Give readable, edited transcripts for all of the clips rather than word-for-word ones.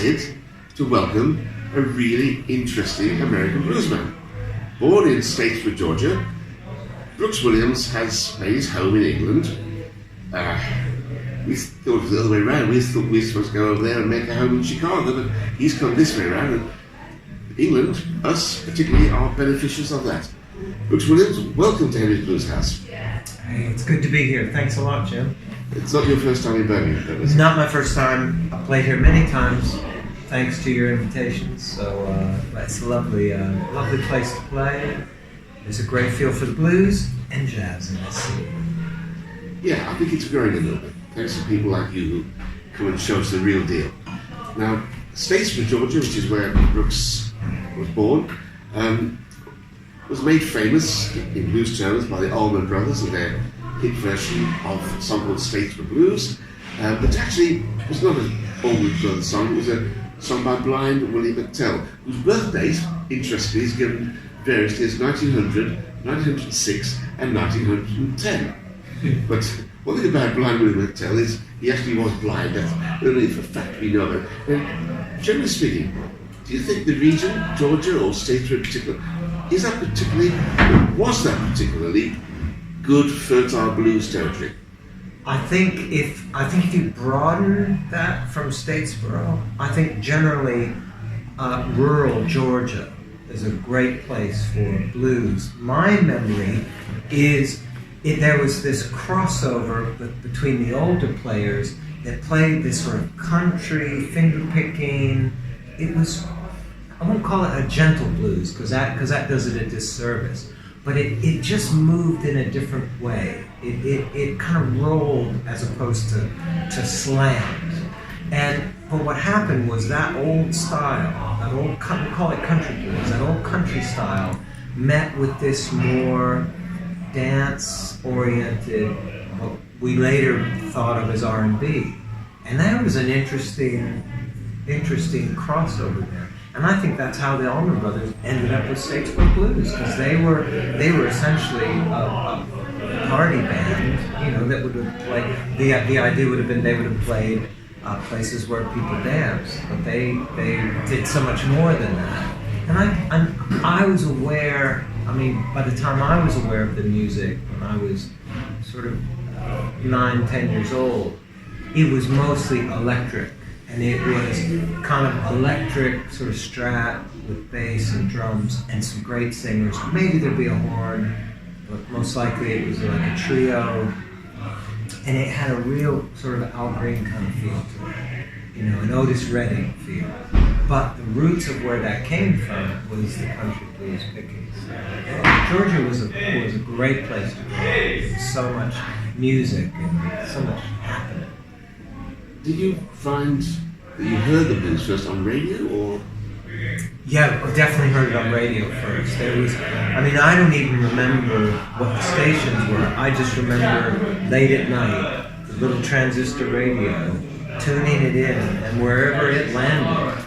delighted to welcome a really interesting American bluesman. Born in Statesboro, Georgia, Brooks Williams has made his home in England. We thought it was the other way around. We thought we were supposed to go over there and make a home in Chicago, but he's come this way around, and England, us particularly, are beneficiaries of that. Brooks Williams, welcome to Henry's Blueshouse. Hey, it's good to be here. Thanks a lot, Jim. It's not your first time in Birmingham, is it? Not my first time. I've played here many times, thanks to your invitations. So it's a lovely place to play. There's a great feel for the blues and jazz in this city. Yeah, I think it's growing a little bit, thanks to people like you who come and show us the real deal. Now, Statesboro, Georgia, which is where Brooks was born, was made famous in blues terms by the Allman Brothers and their hit version of a song called Statesboro Blues, but actually it was not an Allman Brothers song. It was a song by blind Willie McTell, whose birth date, interestingly, is given variously as 1900, 1906 and 1910. But one thing about blind Willie McTell is he actually was blind. That's only for a fact we know of. And generally speaking, do you think the region, Georgia or Statesboro in particular, was that particularly good, fertile blues territory? I think if you broaden that from Statesboro, I think generally rural Georgia is a great place for blues. My memory is there was this crossover between the older players that played this sort of country, finger picking. It was, I won't call it a gentle blues because that does it a disservice, but it just moved in a different way. It kind of rolled as opposed to slammed. But what happened was that old style, that old, we call it country blues, that old country style met with this more dance-oriented, what we later thought of as R&B. And that was an interesting crossover there. And I think that's how the Allman Brothers ended up with Statesboro Blues, because they were essentially a party band, that would have played. The idea would have been they would have played places where people danced, but they did so much more than that. And I was aware. I mean, by the time I was aware of the music, when I was sort of 9, 10 years old, it was mostly electric. And it was kind of electric, sort of strat with bass and drums and some great singers. Maybe there'd be a horn, but most likely it was like a trio. And it had a real sort of Al Green kind of feel to it, an Otis Redding feel. But the roots of where that came from was the country blues pickings. Georgia was a great place to go. There was so much music and so much happening. Did you find that you heard the blues first on radio, or? Yeah, I definitely heard it on radio first. I don't even remember what the stations were. I just remember late at night, the little transistor radio, tuning it in, and wherever it landed,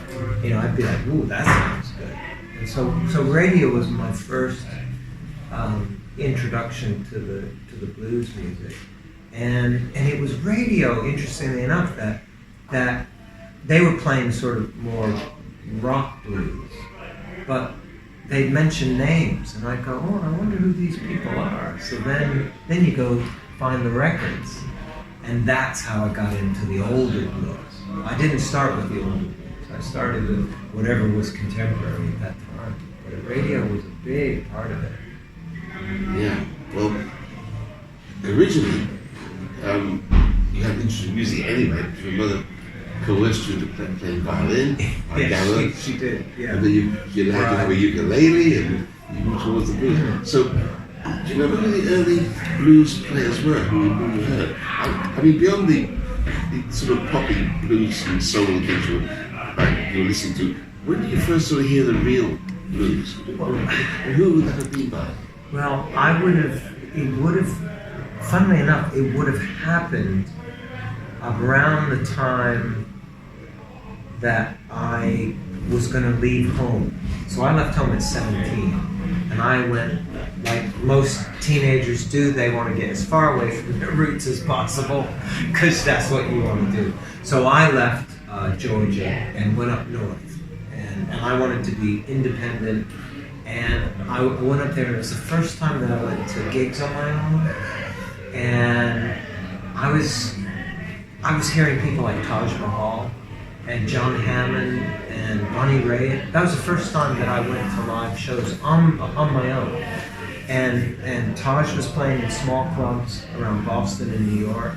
I'd be like, ooh, that sounds good. And so radio was my first introduction to the blues music. And it was radio, interestingly enough, that they were playing sort of more rock blues, but they'd mention names, and I'd go, oh, I wonder who these people are. So then you go find the records, and that's how I got into the older blues. I didn't start with the older blues. I started with whatever was contemporary at that time, but radio was a big part of it. Yeah, well, originally, you had interesting music anyway, because your mother coerced you to play violin, Yes, she did, yeah. And then you learned to have a ukulele, and you moved towards the blues. So, do you remember who the early blues players were, who you heard? I mean, beyond the sort of poppy blues and soul and things you were listening to, when did you first sort of hear the real blues? And who would that have been by? Well, funnily enough, it would have happened around the time that I was going to leave home. So I left home at 17, and I went, like most teenagers do, they want to get as far away from their roots as possible, because that's what you want to do. So I left Georgia, and went up north. And I wanted to be independent. And I went up there, and it was the first time that I went to gigs on my own. And I was hearing people like Taj Mahal and John Hammond and Bonnie Raitt. That was the first time that I went to live shows on my own. And Taj was playing in small clubs around Boston and New York.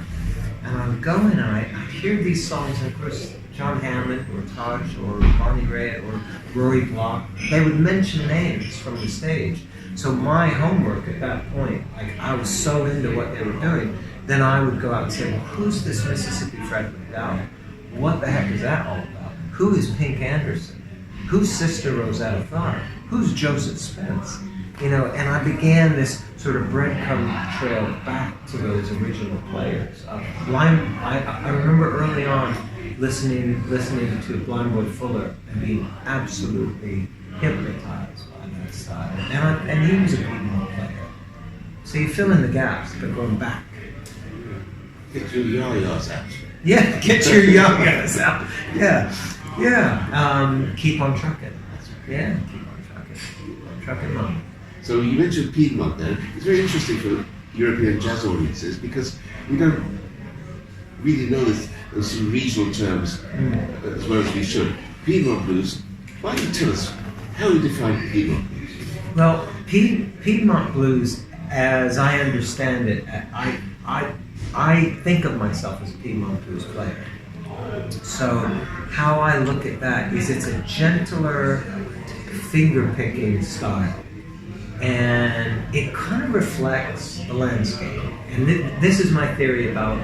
And I would go in and I'd hear these songs, and of course John Hammond or Taj or Bonnie Raitt or Rory Block, they would mention names from the stage. So my homework at that point, like I was so into what they were doing, then I would go out and say, well, who's this Mississippi Fred McDowell? What the heck is that all about? Who is Pink Anderson? Who's Sister Rosetta Tharpe? Who's Joseph Spence? You know, and I began this sort of breadcrumb trail back to those original players. I remember early on listening to Blind Boy Fuller and being absolutely hypnotized by that style. And he was a piedmont player. So you fill in the gaps, but going back. Get your yayas out. Yeah, get your yayas out. Yeah. Keep on trucking. Yeah, keep on trucking. Keep on trucking on. So you mentioned Piedmont there. It's very interesting for European jazz audiences because we don't really know those regional terms as well as we should. Piedmont blues, why don't you tell us how you define Piedmont blues? Well, Piedmont blues, as I understand it, I think of myself as a Piedmont blues player. So how I look at that is it's a gentler finger-picking style. And it kind of reflects the landscape. And this is my theory about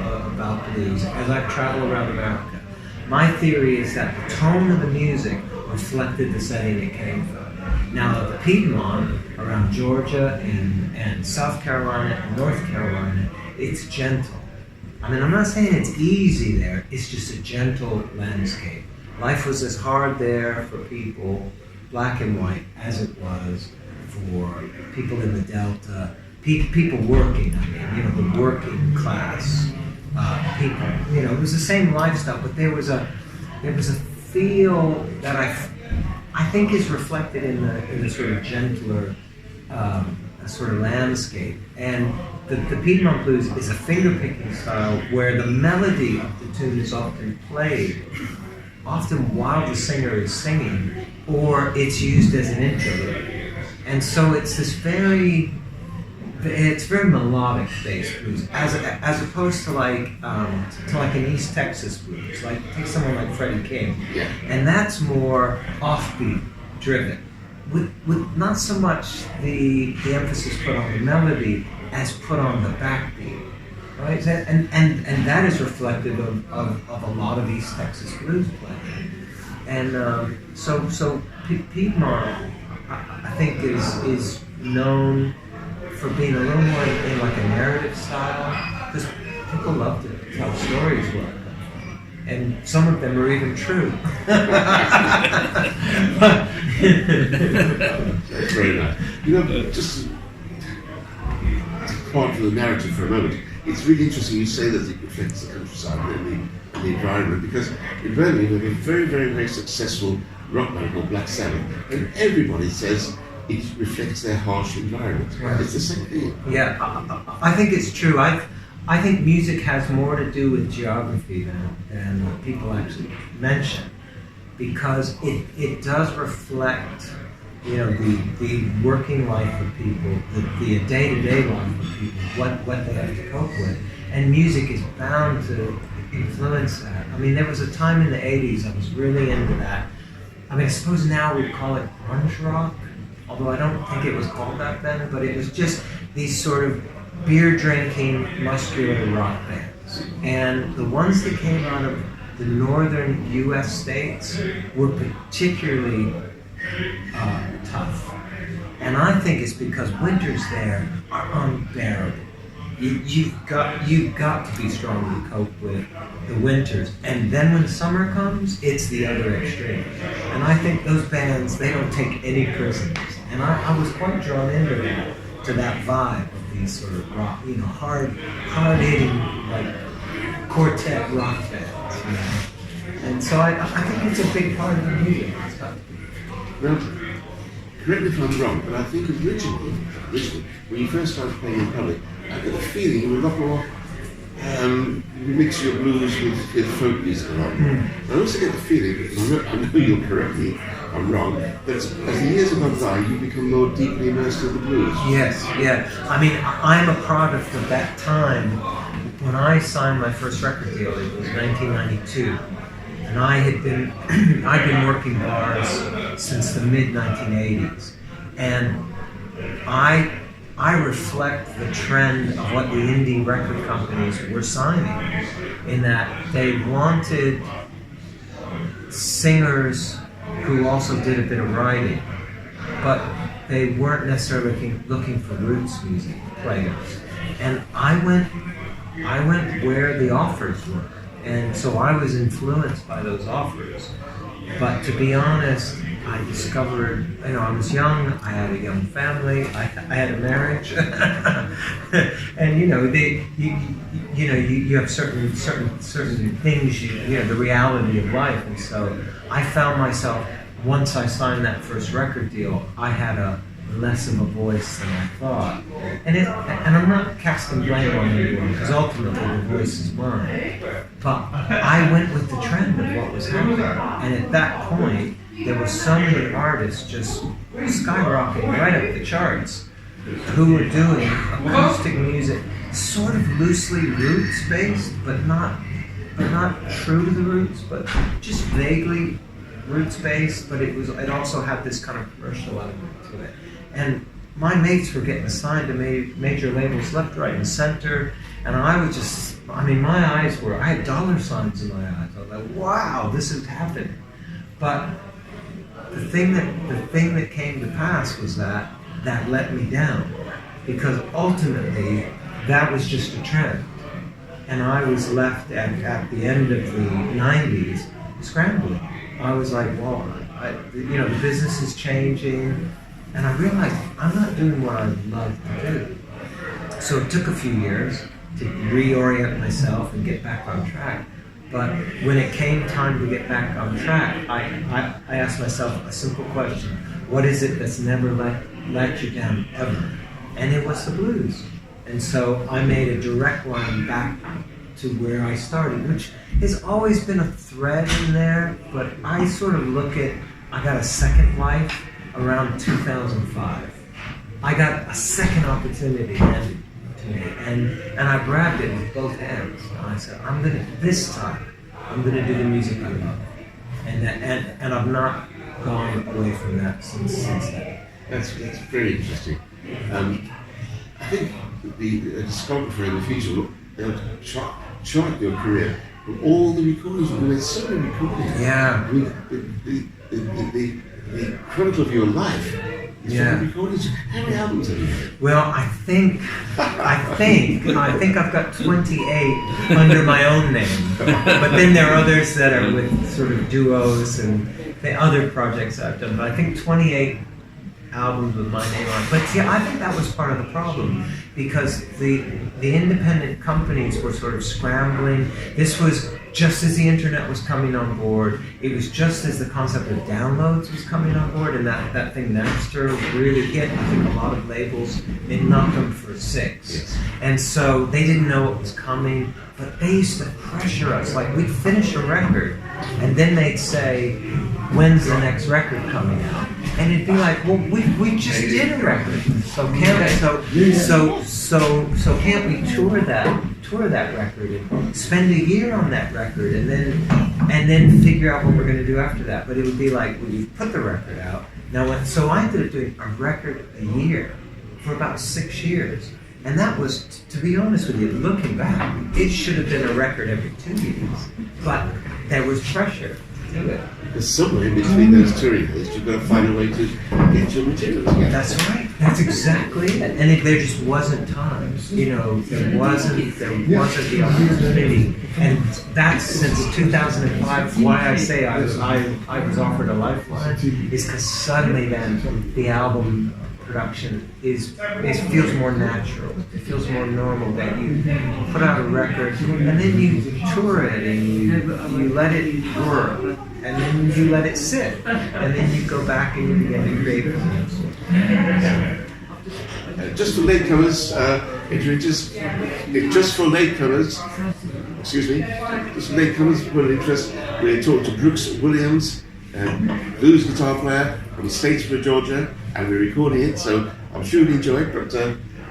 blues as I've traveled around America. My theory is that the tone of the music reflected the setting it came from. Now, the Piedmont around Georgia and South Carolina and North Carolina, it's gentle. I mean, I'm not saying it's easy there, it's just a gentle landscape. Life was as hard there for people, black and white, as it was for people in the Delta, people working, I mean, you know, the working class people. You know, it was the same lifestyle, but there was a feel that I think is reflected in the sort of gentler sort of landscape. And the Piedmont blues is a finger-picking style where the melody of the tune is often played, often while the singer is singing, or it's used as an interlude. And so it's this very melodic based blues, as opposed to like an East Texas blues. Like take someone like Freddie King, and that's more offbeat driven, with not so much the emphasis put on the melody as put on the backbeat, right? And that is reflective of a lot of East Texas blues playing. And so Piedmont, I think is known for being a little more in like a narrative style, because people love to tell stories where I come from, and some of them are even true. That's very nice. You know, just part of the narrative for a moment. It's really interesting you say that it reflects the countryside and the environment, because in Berlin we have a very, very, very successful rock band called Black Sabbath, and everybody says it reflects their harsh environment. Right. It's the same thing. Yeah, I think it's true. I think music has more to do with geography than what people actually mention, because it does reflect, you know, the working life of people, the day-to-day life of people, what they have to cope with, and music is bound to influence that. I mean, there was a time in the 80s I was really into that. I mean, I suppose now we'd call it grunge rock, although I don't think it was called that then, but it was just these sort of beer-drinking, muscular rock bands. And the ones that came out of the northern U.S. states were particularly tough. And I think it's because winters there are unbearable. You've got to be strong to cope with the winters, and then when summer comes, it's the other extreme. And I think those bands, they don't take any prisoners. And I was quite drawn into that vibe of these sort of rock, you know, hard hitting like quartet rock bands. You know? And so I think it's a big part of the music. Now, correct me if I'm wrong, but I think originally, when you first started playing in public, I get the feeling you were a lot more, you mix your blues with folk music a lot more. I also get the feeling, and I know you'll correct me if I'm wrong, that as the years have gone by, you become more deeply immersed in the blues. Yes, yeah. I mean, I'm a product of that time. When I signed my first record deal, it was 1992. And I'd been working bars since the mid-1980s. And I reflect the trend of what the indie record companies were signing, in that they wanted singers who also did a bit of writing, but they weren't necessarily looking for roots music players. And I went where the offers were. And so I was influenced by those offers. But to be honest, I discovered, I was young, I had a young family, I had a marriage, and you have certain things, the reality of life. And so I found myself, once I signed that first record deal, I had a less of a voice than I thought. And I'm not casting blame on anyone, because ultimately the voice is mine. But I went with the trend of what was happening. And at that point, there were so many artists just skyrocketing right up the charts who were doing acoustic music, sort of loosely roots-based, but not true to the roots, but just vaguely roots-based, but it also had this kind of commercial element to it. And my mates were getting assigned to major labels left, right, and center, and I was just, I had dollar signs in my eyes. I was like, wow, this is happening. But the thing that came to pass was that let me down, because ultimately that was just a trend. And I was left at the end of the 90s scrambling. I was like, well, the business is changing, and I realized I'm not doing what I love to do. So it took a few years to reorient myself and get back on track. But when it came time to get back on track, I asked myself a simple question: what is it that's never let you down ever? And it was the blues. And so I made a direct line back to where I started, which has always been a thread in there, but I sort of look at, I got a second life around 2005. I got a second opportunity handed to me, and I grabbed it with both hands. And I said, this time, I'm gonna do the music I love. And I've not gone away from that since then. That's very interesting. I think the discographer in the future will chart your career from all the recordings. You made so many recordings. Yeah. I mean, the chronicle of your life is from the recordings. How many albums have you made? Well, I think I've got 28 under my own name, but then there are others that are with sort of duos and the other projects I've done. But I think 28 albums with my name on it. But I think that was part of the problem, because the independent companies were sort of scrambling. This was just as the internet was coming on board. It was just as the concept of downloads was coming on board, and that thing Napster really hit. I think a lot of labels, it knocked them for 6. Yes. And so they didn't know what was coming, but they used to pressure us. Like, we'd finish a record, and then they'd say, when's the next record coming out? And it'd be like, well, we just did a record, so can't we tour that record and spend a year on that record and then figure out what we're going to do after that? But it would be like, well, you put the record out now. So I ended up doing a record a year for about 6 years, and that was, to be honest with you, looking back, it should have been a record every 2 years, but there was pressure to do it. Because somewhere in between those touring days, you've got to find a way to get your material together. That's right. That's exactly it. And there just wasn't time. There wasn't the opportunity. And that's since 2005. Why I say I was offered a lifeline is because suddenly then the album production feels more natural. It feels more normal that you put out a record and then you tour it and you let it work and then you let it sit and then you go back and you begin to create music. Just for latecomers, just for latecomers, for interest, we talked to Brooks Williams, blues guitar player from Statesboro, Georgia, and we're recording it, so I'm sure you'll enjoy it. But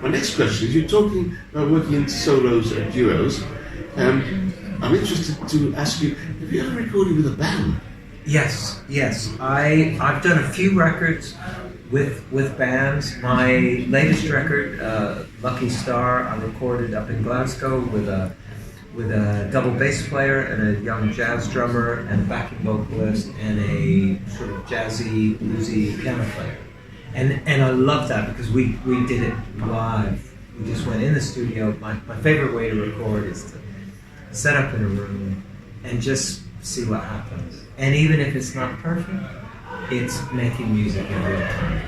my next question is, you're talking about working in solos and duos. I'm interested to ask you, have you ever recorded with a band? Yes. I've done a few records with bands. My latest record, Lucky Star, I recorded up in Glasgow with a double bass player and a young jazz drummer and a backing vocalist and a sort of jazzy, bluesy piano player. And I love that because we did it live. We just went in the studio. My favorite way to record is to set up in a room and just see what happens. And even if it's not perfect, it's making music in real time.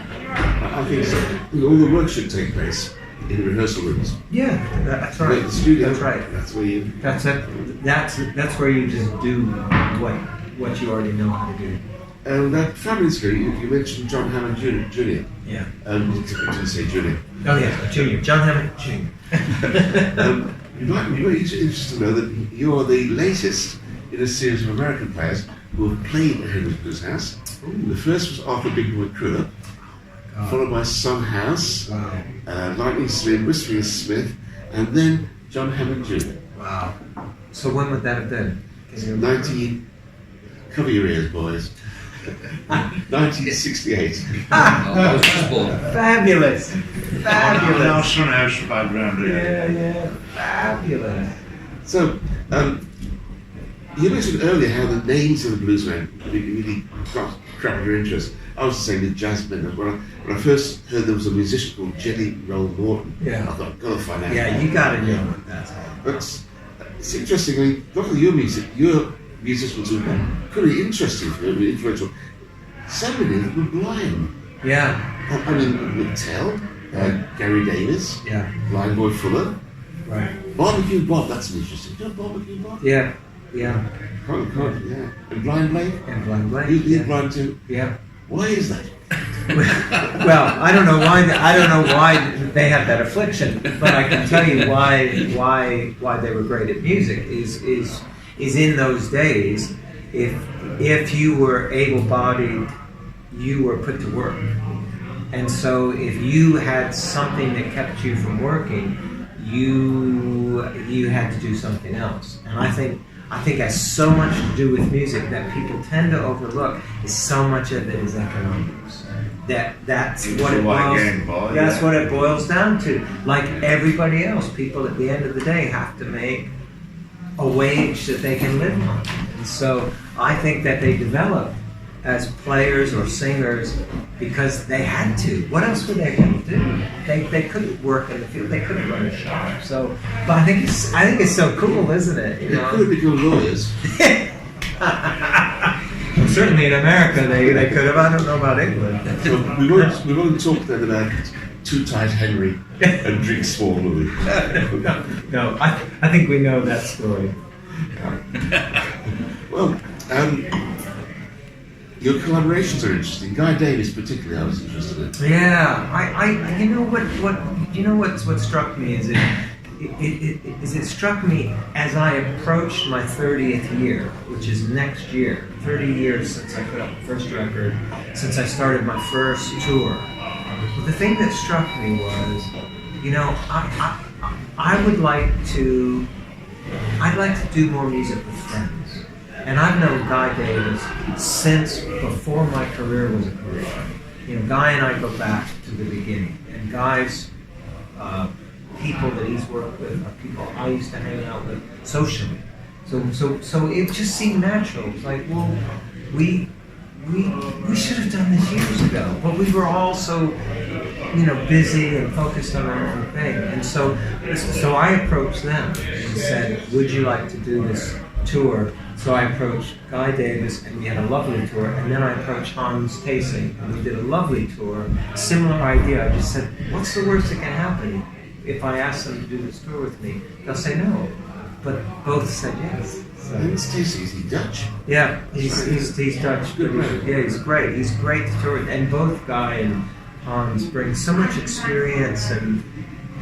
I think so. All the work should take place in rehearsal rooms. Yeah, that's right. The studio, that's right. That's where you. That's it. That's where you just do what you already know how to do. That family history, you mentioned John Hammond Jr. Yeah. Didn't say Junior. Oh yeah, Junior. John Hammond Jr. You might be very interested to know that you are the latest in a series of American players who have played at Henry's Blueshouse. The first was Arthur Big Boy Crudup, followed by Son House, Lightning Slim, Whistling Smith, and then John Hammond Jr. Wow. So when would that have been? cover your ears, boys. 1968. I was just born. Fabulous. Now Son House background. Yeah. Fabulous. So, you mentioned earlier how the names of the bluesmen really grabbed your interest. I was the same with jazzmen. When I first heard there was a musician called Jelly Roll Morton, I thought, I've got to find out. Yeah, you got to know what that's all. But it's interesting. I mean, look at your music. Your musicians who were pretty interesting, really influential. So many of them were blind. Yeah. I mean, McTell, Gary Davis, Blind Boy Fuller. Right. Barbecue Bob, that's an interesting. Do you know Barbecue Bob? Yeah. And Blind Blake? And Blind Blake. He's blind too. Yeah. Why is that? Well, I don't know why they have that affliction, but I can tell you why they were great at music is in those days, if you were able-bodied, you were put to work. And so if you had something that kept you from working, you had to do something else. And I think it has so much to do with music that people tend to overlook. Is so much of it is economics. That's what it boils down to. Like everybody else, people at the end of the day have to make a wage that they can live on. And so I think that they developed as players or singers because they had to. What else were they going to do? They couldn't work in the field. They couldn't run a shop. So, but I think it's so cool, isn't it? They could have become lawyers. Well, certainly in America they could have. I don't know about England. So we won't talk then about Too Tight Henry and Drink Small Louis. No, I think we know that story. Well, your collaborations are interesting. Guy Davis, particularly, I was interested in. Yeah, I you know what struck me is it struck me as I approached my 30th year, which is next year. 30 years since I put up the first record, since I started my first tour. But the thing that struck me was, I'd like to do more music with friends. And I've known Guy Davis since before my career was a career. Guy and I go back to the beginning. And Guy's people that he's worked with are people I used to hang out with socially. So it just seemed natural. It was like, well, we should have done this years ago. But we were all so, busy and focused on our own thing. And so I approached them and said, would you like to do this tour? It's So I approached Guy Davis, and we had a lovely tour. And then I approached Hans Tasing, and we did a lovely tour. Similar idea. I just said, what's the worst that can happen if I ask them to do this tour with me? They'll say no. But both said yes. So, Hans Tasing, is he Dutch? yeah, he's Dutch. Good man. Yeah, he's great. He's great to tour with. And both Guy and Hans bring so much experience and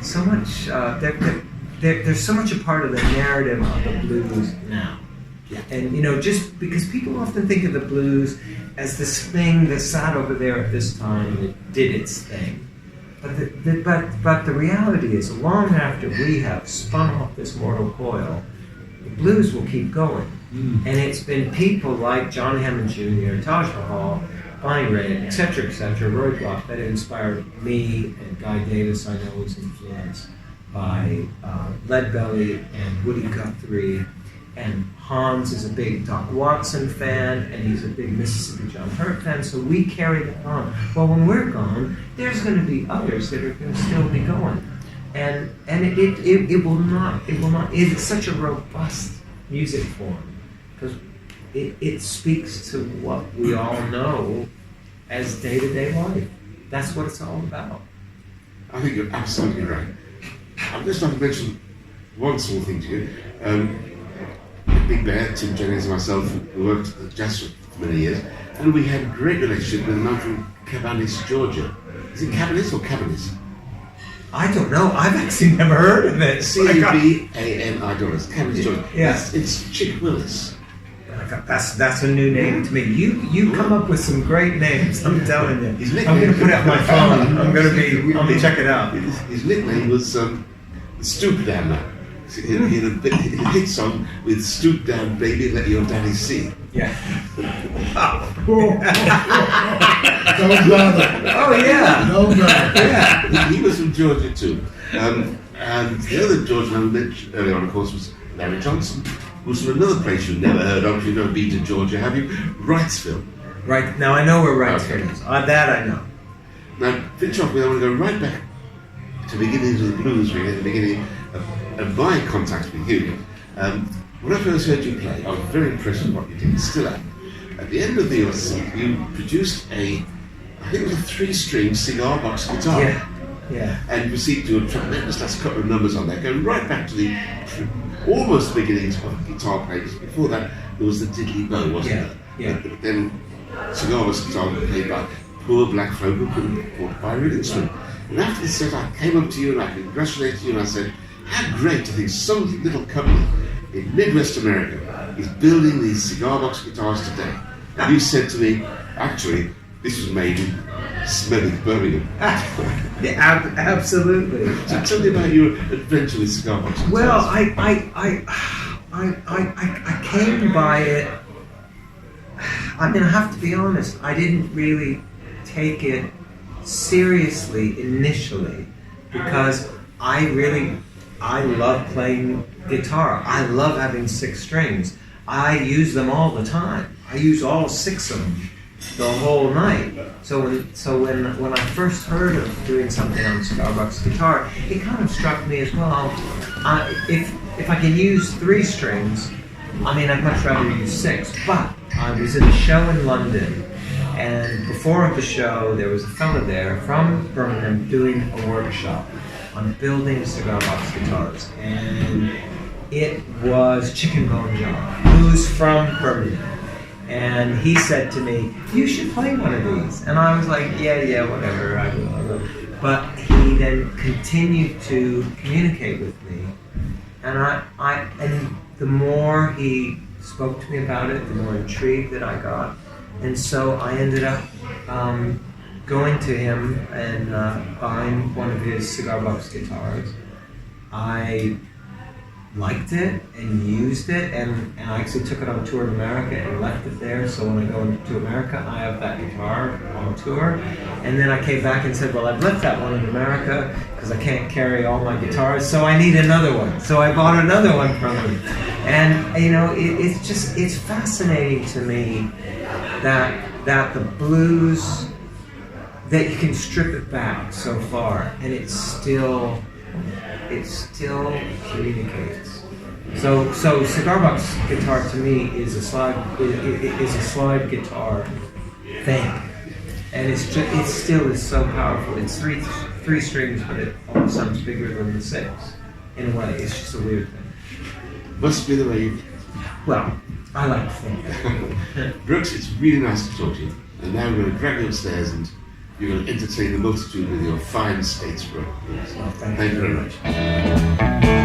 so much. They're so much a part of the narrative of the blues now. Yeah. And just because people often think of the blues as this thing that sat over there at this time that did its thing. But the reality is, long after we have spun off this mortal coil, the blues will keep going. And it's been people like John Hammond Jr., Taj Mahal, Bonnie Raitt, etc., Roy Bloch, that inspired me, and Guy Davis, I know, was influenced by Leadbelly and Woody Guthrie. And Hans is a big Doc Watson fan, and he's a big Mississippi John Hurt fan, so we carry that on. Well, when we're gone, there's going to be others that are going to still be going. And it will not, it's such a robust music form, because it speaks to what we all know as day-to-day life. That's what it's all about. I think you're absolutely right. I'm just going to mention one small thing to you. Big Bear, Tim Jennings and myself, who worked at the Jazz for many years, and we had a great relationship with a man from Cabanis, Georgia. Is it Cabanis or Cabanis? I don't know. I've actually never heard of it. C-A-B-A-N-I-S, Cabanis, Georgia. Yeah. It's Chick Willis. That's a new name to me. You come up with some great names. I'm telling you. I'm going to put it on my phone. I'm going to check it out. His nickname was Stoop Down Man. He had a hit song with Stoop Down Baby, Let Your Daddy See. Yeah. No brother. Oh yeah. No brother. Yeah. He was from Georgia too. And the other Georgian I mentioned earlier on, of course, was Larry Johnson, who's from another place you've never heard of. You've never been to Georgia, have you? Wrightsville. Right. Now I know where Wrightsville is. That I know. Now, finish off with, I want to go right back to the beginnings of the blues, really, at the beginning of my contact with you. When I first heard you play, I was very impressed with what you did, still am. At the end of the year, you produced I think it was a 3-string cigar box guitar. Yeah. And you seemed to do a tremendous last couple of numbers on that, going right back to the almost beginnings of guitar playing. Before that, there was the diddly bow, wasn't there? Yeah. But then cigar box guitar was played by poor black folk who couldn't afford to buy a real instrument. And after the set, I came up to you and I congratulated you and I said, how great to think some little company in Midwest America is building these cigar box guitars today. And you said to me, actually, this was made in Smethwick, Birmingham. Yeah, absolutely. So tell me about your adventure with cigar box guitars. Well, I came by it. I mean, I have to be honest. I didn't really take it seriously initially because I love playing guitar. I love having 6 strings. I use them all the time. I use all 6 of them the whole night. So when I first heard of doing something on cigar box guitar, it kind of struck me as well. If I can use 3 strings, I mean, I'd much rather use 6. But I was at a show in London, and before the show, there was a fella there from Birmingham doing a workshop on building cigar box guitars, and it was Chicken Bone John, who's from Birmingham. And he said to me, you should play one of these. And I was like, yeah, whatever, I will. But he then continued to communicate with me. And and the more he spoke to me about it, the more intrigued that I got. And so I ended up going to him and buying one of his cigar box guitars. I liked it and used it, and I actually took it on tour in America and left it there. So when I go to America, I have that guitar on tour. And then I came back and said, well, I've left that one in America because I can't carry all my guitars, so I need another one. So I bought another one from him. And, you know, it's fascinating to me that the blues, that you can strip it back so far and it still communicates. So cigar box guitar to me is a slide guitar thing, and it still is so powerful. It's three strings, but it almost sounds bigger than the 6. In a way, it's just a weird thing. Must be the way you... Well, I like to think. Brooks, it's really nice to talk to you. And now we're going to drag you upstairs and you're going to entertain the multitude with your fine Statesboro. Well, thank Thank you you very very much.